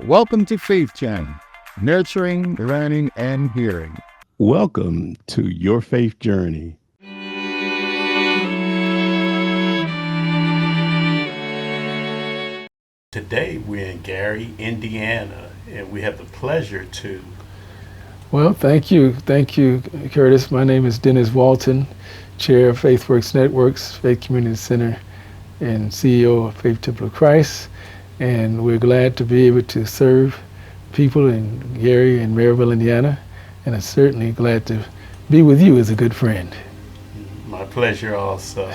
Welcome to Faith Channel, nurturing, learning, and hearing. Welcome to your faith journey. Today we're in Gary, Indiana, and we have the pleasure to. Well, thank you. Thank you, Curtis. My name is Dennis Walton, Chair of FaithWorks Networks, Faith Community Center, and CEO of Faith Temple of Christ. And we're glad to be able to serve people in Gary and Maryville, Indiana. And I'm certainly glad to be with you as a good friend. My pleasure also.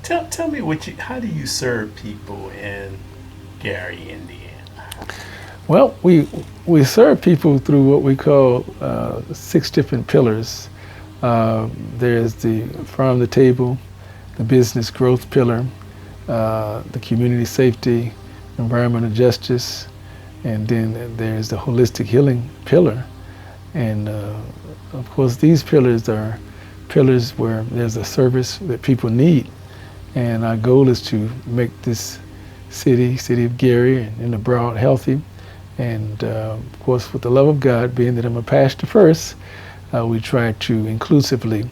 Tell me how do you serve people in Gary, Indiana? Well, we serve people through what we call 6 different pillars. There's the farm to table, the business growth pillar, the community safety, environmental justice, and then there's the holistic healing pillar. And of course, these pillars are pillars where there's a service that people need. And our goal is to make this city of Gary and the Broad healthy. And of course, with the love of God, being that I'm a pastor first, we try to inclusively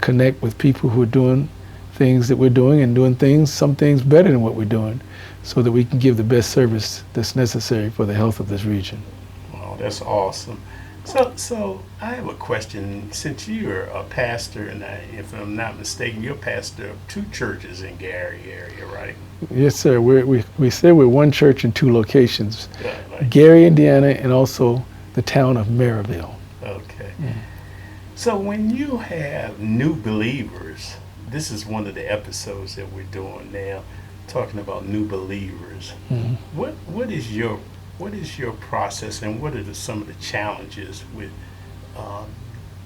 connect with people who are doing things that we're doing and doing some things better than what we're doing, so that we can give the best service that's necessary for the health of this region. Oh, that's awesome. So I have a question. Since you're a pastor, and if I'm not mistaken, you're a pastor of 2 churches in Gary area, right? Yes, sir. We say we're one church in 2 locations, Like, Gary, Indiana, and also the town of Maryville. okay. So when you have new believers, this is one of the episodes that we're doing now, talking about new believers. Mhm. What is your process, and what are some of the challenges with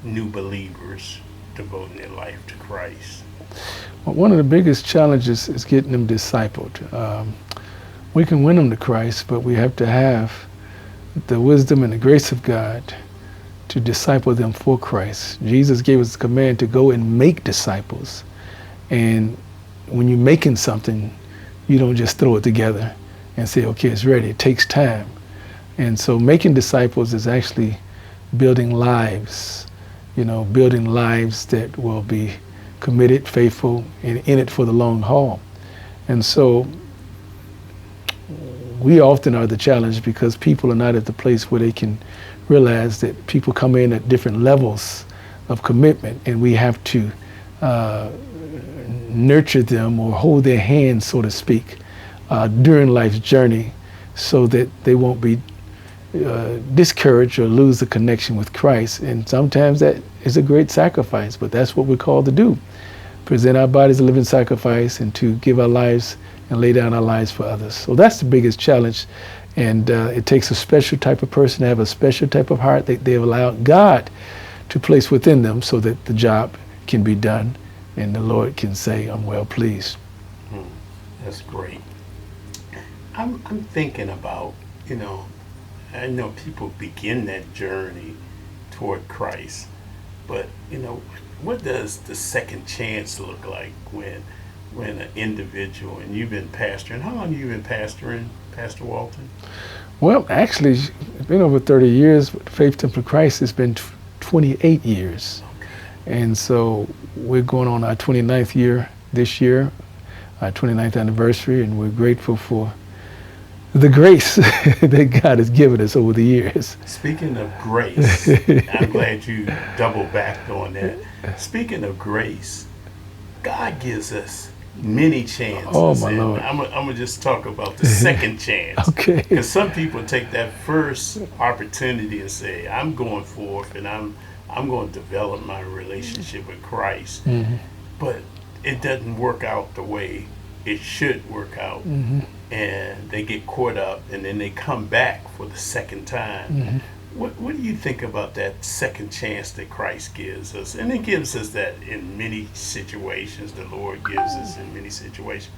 new believers devoting their life to Christ? Well, one of the biggest challenges is getting them discipled. We can win them to Christ, but we have to have the wisdom and the grace of God to disciple them for Christ. Jesus gave us the command to go and make disciples. And when you're making something, you don't just throw it together and say, okay, it's ready. It takes time. And so making disciples is actually building lives, building lives that will be committed, faithful, and in it for the long haul. And so we often are the challenge because people are not at the place where they can realize that people come in at different levels of commitment, and we have to nurture them or hold their hand, so to speak, during life's journey, so that they won't be discouraged or lose the connection with Christ. And sometimes that is a great sacrifice, but that's what we're called to do. Present our bodies a living sacrifice, and to give our lives and lay down our lives for others. So that's the biggest challenge. And it takes a special type of person to have a special type of heart that they've allowed God to place within them, so that the job can be done and the Lord can say, I'm well pleased. That's great. I'm thinking about, I know people begin that journey toward Christ, but what does the second chance look like when an individual, and you've been pastoring, how long have you been pastoring, Pastor Walton? Well, actually, it's been over 30 years, but Faith Temple of Christ has been 28 years. And so we're going on our 29th year this year, our 29th anniversary, and we're grateful for the grace that God has given us over the years. Speaking of grace, I'm glad you double backed on that. Speaking of grace, God gives us many chances. Oh, my Lord. I'm gonna just talk about the second chance. Okay. Because some people take that first opportunity and say, I'm going forth and I'm going to develop my relationship with Christ. Mm-hmm. But it doesn't work out the way it should work out. Mm-hmm. And they get caught up, and then they come back for the second time. Mm-hmm. What do you think about that second chance that Christ gives us? And He gives us that in many situations. The Lord gives us in many situations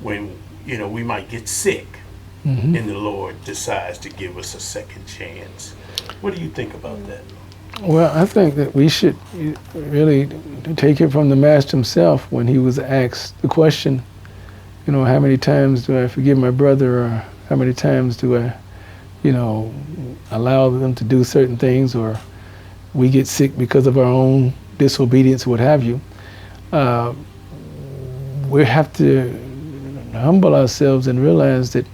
when we might get sick, Mm-hmm. and the Lord decides to give us a second chance. What do you think about that? Well, I think that we should really take it from the Master himself when he was asked the question, how many times do I forgive my brother, or how many times do I, allow them to do certain things, or we get sick because of our own disobedience, what have you. We have to humble ourselves and realize that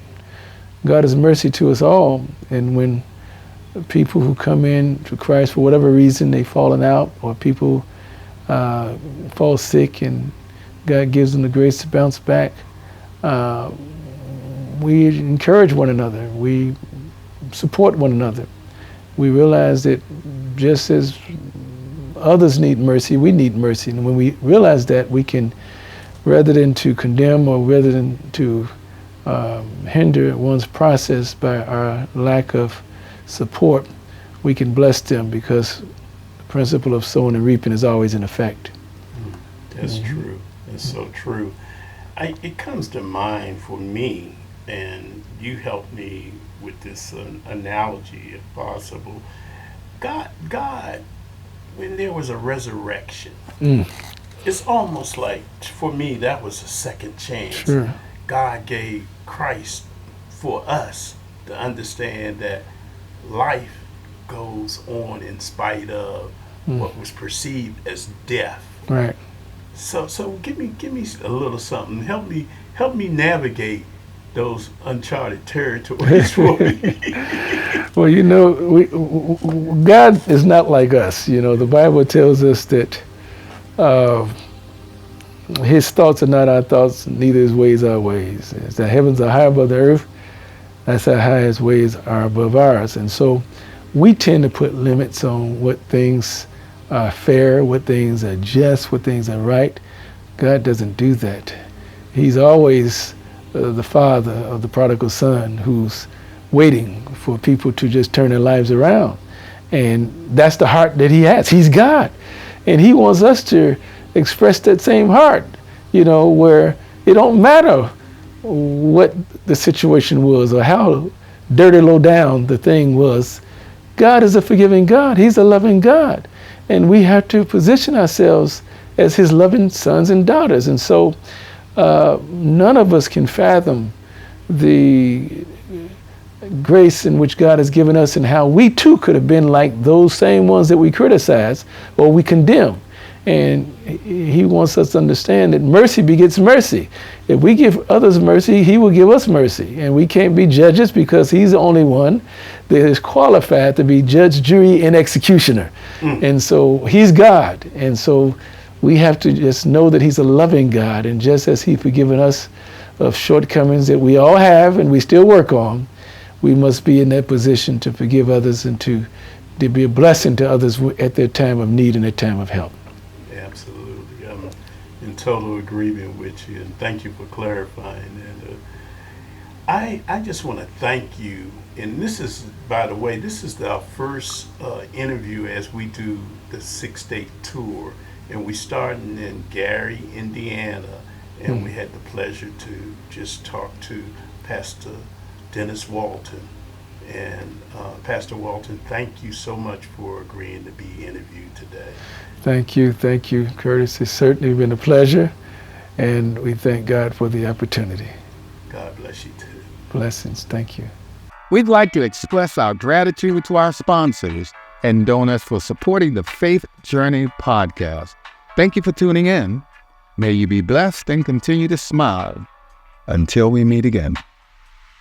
God is mercy to us all. And when people who come in to Christ for whatever reason, they've fallen out, or people fall sick and God gives them the grace to bounce back, we encourage one another. We support one another. We realize that just as others need mercy, we need mercy. And when we realize that, we can, rather than to condemn or rather than to hinder one's process by our lack of support, we can bless them, because the principle of sowing and reaping is always in effect. That's true. That's so true. It comes to mind for me, and you help me with this analogy, if possible. God, when there was a resurrection, it's almost like, for me, that was a second chance. Sure. God gave Christ for us to understand that life goes on in spite of what was perceived as death. Right. So give me a little something. Help me navigate those uncharted territories for me. Well, God is not like us. The Bible tells us that His thoughts are not our thoughts, neither His ways our ways. As the heavens are high above the earth, that's how high His ways are above ours. And so we tend to put limits on what things are fair, what things are just, what things are right. God doesn't do that. He's always the father of the prodigal son, who's waiting for people to just turn their lives around. And that's the heart that He has. He's God. And He wants us to express that same heart, where it don't matter what the situation was or how dirty low down the thing was. God is a forgiving God. He's a loving God. And we have to position ourselves as His loving sons and daughters. And so none of us can fathom the grace in which God has given us, and how we too could have been like those same ones that we criticize or we condemn. And He wants us to understand that mercy begets mercy. If we give others mercy, He will give us mercy. And we can't be judges, because He's the only one that is qualified to be judge, jury, and executioner. And so He's God. And so we have to just know that He's a loving God. And just as He's forgiven us of shortcomings that we all have and we still work on, we must be in that position to forgive others and to be a blessing to others at their time of need and their time of help. Absolutely. I'm in total agreement with you, and thank you for clarifying. And I just want to thank you. And this is, by the way, this is our first interview as we do the 6-state tour. And we started in Gary, Indiana, and we had the pleasure to just talk to Pastor Dennis Walton. And Pastor Walton, thank you so much for agreeing to be interviewed today. Thank you, Curtis. It's certainly been a pleasure, and we thank God for the opportunity. God bless you too. Blessings. Thank you. We'd like to express our gratitude to our sponsors and donors for supporting the Faith Journey podcast. Thank you for tuning in. May you be blessed and continue to smile. Until we meet again.